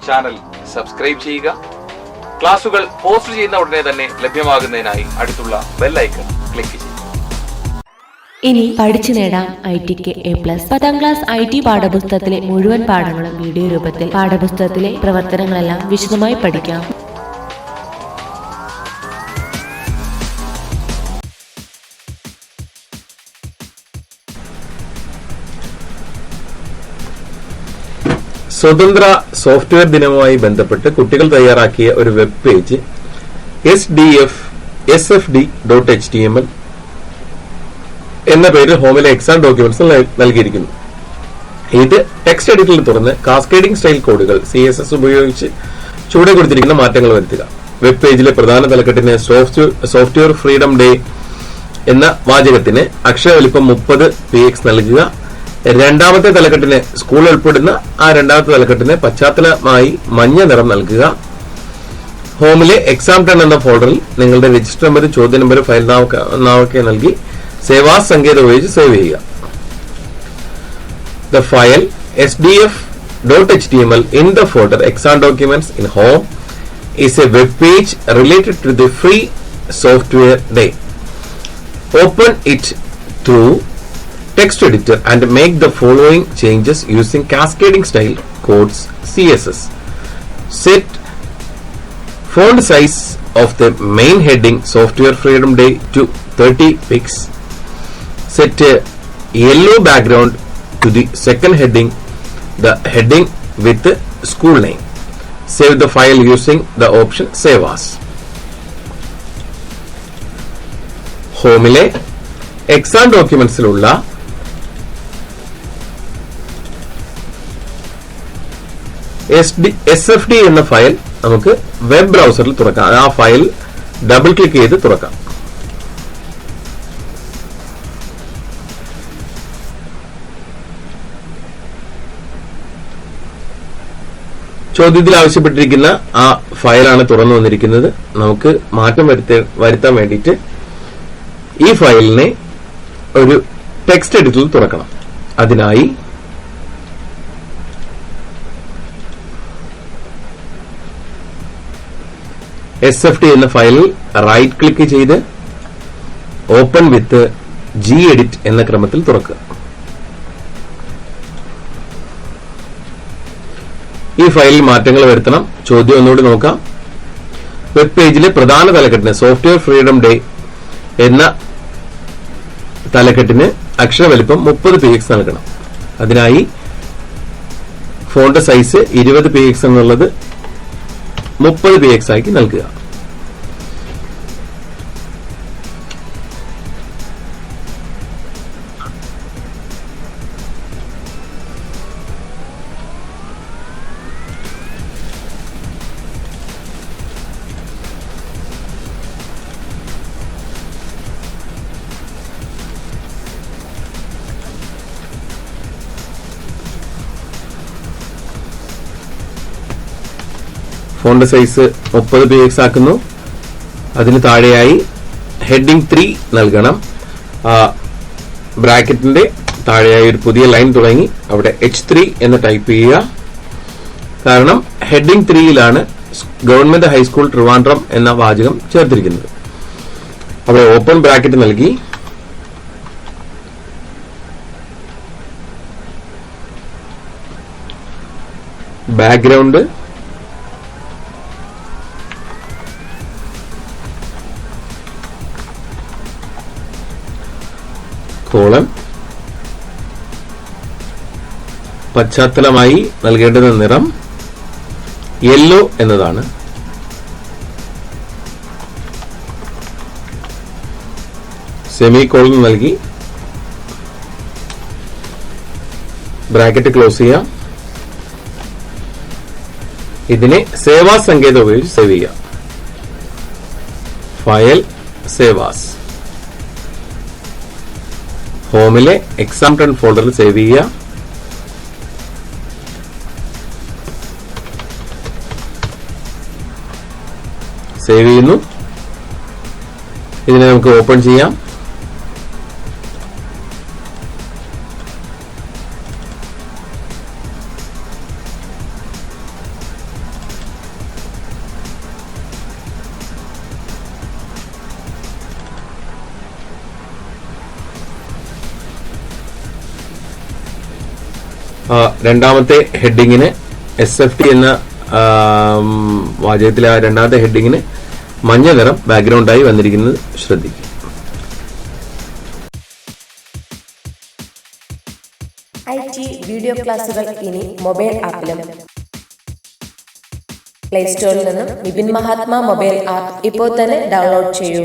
Channel subscribe ചെയ്യുക. ക്ലാസുകൾ post ചെയ്യുന്ന ഉടനെ തന്നെ ലഭ്യമാകുന്നതിനായി അടുത്തുള്ള ബെൽ ഐക്കൺ ക്ലിക്ക് ചെയ്യുക. ഇനി പഠിച്ചു നേടാം ITക്ക് A+. 10ാം ക്ലാസ് IT പാഠപുസ്തകത്തിലെ മുഴുവൻ പാഠങ്ങളും വീഡിയോ രൂപത്തിൽ പാഠപുസ്തകത്തിലെ പ്രവർത്തനങ്ങളെല്ലാം വിശദമായി പഠിക്കാം. സ്വതന്ത്ര സോഫ്റ്റ്വെയർ ദിനവുമായി ബന്ധപ്പെട്ട് കുട്ടികൾ തയ്യാറാക്കിയ ഒരു വെബ് പേജ് sfd.html എന്ന പേരിൽ ഹോമിലെ എക്സാം ഡോക്യുമെന്റ്സ് നൽകിയിരിക്കുന്നു. ഇത് ടെക്സ്റ്റ് എഡിറ്ററിൽ തുറന്ന് കാസ്കേഡിംഗ് സ്റ്റൈൽ കോഡുകൾ CSS ഉപയോഗിച്ച് ചുവടെ കൊടുത്തിരിക്കുന്ന മാറ്റങ്ങൾ വരുത്തുക. വെബ് പേജിലെ പ്രധാന തലക്കെട്ടിന് സോഫ്റ്റ്വെയർ ഫ്രീഡം ഡേ എന്ന വാചകത്തിന് അക്ഷരവലിപ്പം 30 px നൽകുക. രണ്ടാമത്തെ തലക്കെട്ടിന് സ്കൂൾ ഉൾപ്പെടുന്ന ആ രണ്ടാമത്തെ തലക്കെട്ടിന് പശ്ചാത്തലമായി മഞ്ഞ നിറം നൽകുക. ഹോമിലെ എക്സാം 10 എന്ന ഫോൾഡറിൽ നിങ്ങളുടെ രജിസ്റ്റർ നമ്പർ, ചോദ്യ നമ്പർ, ഫയൽ നാമൊക്കെ നൽകി സേവാസ് സങ്കേതം ഉപയോഗിച്ച് സേവ് ചെയ്യുക. The file sdf.html in the folder exam documents in home is a web page related to the free software day. Open it through text editor and make the following changes using cascading style codes CSS. Set font size of the main heading Software Freedom Day to 30 pix. Set a yellow background to the second heading, the heading with the school name. Save the file using the option Save As. ഹോമിലെ exam ഡോക്യുമെന്റ്സിലുള്ള SFD എന്ന ഫയൽ നമുക്ക് web ബ്രൗസറിൽ തുറക്കാം. ആ file double click ചെയ്ത് തുറക്കാം. ചോദ്യത്തിൽ ആവശ്യപ്പെട്ടിരിക്കുന്ന ആ ഫയലാണ് തുറന്നു വന്നിരിക്കുന്നത്. നമുക്ക് മാറ്റം വരുത്താൻ വേണ്ടിയിട്ട് ഈ ഫയലിനെ ഒരു ടെക്സ്റ്റ് എഡിറ്ററിൽ തുറക്കണം. അതിനായി SFD എന്ന ഫയലിൽ റൈറ്റ് ക്ലിക്ക് ചെയ്ത് ഓപ്പൺ വിത്ത് gedit എന്ന ക്രമത്തിൽ തുറക്കുക. ഈ ഫയലിൽ മാറ്റങ്ങൾ വരുത്തണം. ചോദ്യം ഒന്നുകൂടി നോക്കാം. വെബ് പേജിലെ പ്രധാന തലക്കെട്ടിന് സോഫ്റ്റ്വെയർ ഫ്രീഡം ഡേ എന്ന തലക്കെട്ടിന് അക്ഷരവലിപ്പം 30 px നൽകണം. അതിനായി ഫോണ്ട് സൈസ് 20 px എന്നുള്ളത് 30 px ആക്കി നൽകുക. ഫോണ്ട് സൈസ് 30 px ആക്കുന്നു. അതിന് താഴെയായി ഹെഡിംഗ് 3 നൽകണം. ബ്രാക്കറ്റിന്റെ താഴെയായി ഒരു പുതിയ ലൈൻ തുടങ്ങി അവിടെ H3 എന്ന് ടൈപ്പ് ചെയ്യുക. കാരണം ഹെഡിംഗ് 3യിലാണ് ഗവൺമെന്റ് ഹൈസ്കൂൾ ട്രിവാൻഡ്രം എന്ന വാചകം ചേർത്തിരിക്കുന്നത്. അവിടെ ഓപ്പൺ ബ്രാക്കറ്റ് നൽകി ബാക്ക്ഗ്രൗണ്ട് കോളൻ പശ്ചാത്തലമായി നൽകേണ്ടുന്ന നിറം യെല്ലോ എന്നതാണ്. സെമികോളൻ നൽകി ബ്രാക്കറ്റ് ക്ലോസ് ചെയ്യാം. ഇതിനെ സേവാസ് സങ്കേതം ഉപയോഗിച്ച് സേവ് ചെയ്യാം. ഫയൽ സേവാസ് ഹോമിലെ എക്സാം 10 ഫോൾഡറിൽ സേവ് ചെയ്യുക. സേവ് ചെയ്യുന്നു. ഇതിനെ നമുക്ക് ഓപ്പൺ ചെയ്യാം. രണ്ടാമത്തെ ഹെഡിങ്ങിന് SFT എന്ന വാചകത്തിലെ ആ രണ്ടാമത്തെ ഹെഡിങ്ങിന് മഞ്ഞ നിറം ബാക്ക്ഗ്രൗണ്ടായി വന്നിരിക്കുന്നത് ശ്രദ്ധിക്കുക. IT വീഡിയോ ക്ലാസുകൾ ഇനി മൊബൈൽ ആപ്പിലും. പ്ലേ സ്റ്റോറിൽ നിന്നും വിപിൻ മഹാത്മാ മൊബൈൽ ആപ്പ് ഇപ്പോൾ തന്നെ ഡൗൺലോഡ് ചെയ്യൂ.